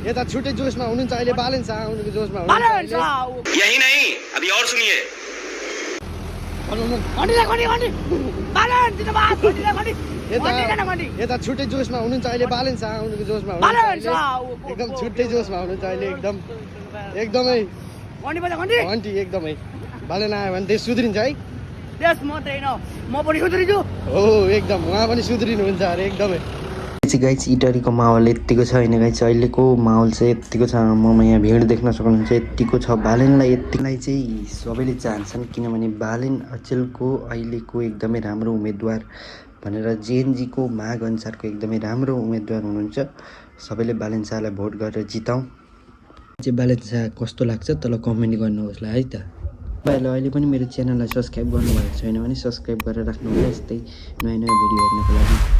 यता छुट्टै जोसमा हुनुहुन्छ अहिले बालन शाह आउनुको जोसमा हुनुहुन्छ यही नहीं अभी और सुनिए यता छुट्टै जोसमा हुनुहुन्छ अहिले बालन शाह आउनुको जोसमा हुनुहुन्छ एकदम छुट्टै जोसमा हुनुहुन्छ अहिले एकदमै घन्टी एकदमै बालन आयो भने देश सुध्रिन्छ है म पनि सुध्रिन्छु हो एकदम उहाँ पनि सुध्रिनुहुन्छ अरे एकदमै गाइस इटरीको माहौल यतिको छ होइन गाइस अहिलेको माहौल चाहिँ यतिको छ ममा यहाँ भिड देख्न सक्नुहुन्छ यतिको छ बालेनलाई यतिलाई चाहिँ सबैले चाहन्छन् किनभने बालेन अचेलको अहिलेको एकदमै राम्रो उम्मेदवार भनेर जेएनजीको माग अनुसारको एकदमै राम्रो उम्मेदवार हुनुहुन्छ सबैले बालेन शाहलाई भोट गरेर जिताउँ चाहिँ बालेन शाह कस्तो लाग्छ तल कमेन्ट गर्नुहोस् ल है त तपाईँहरूले अहिले पनि मेरो च्यानललाई सब्सक्राइब गर्नुभएको छैन भने सब्सक्राइब गरेर राख्नुहोला यस्तै नयाँ नयाँ भिडियो हेर्नको लागि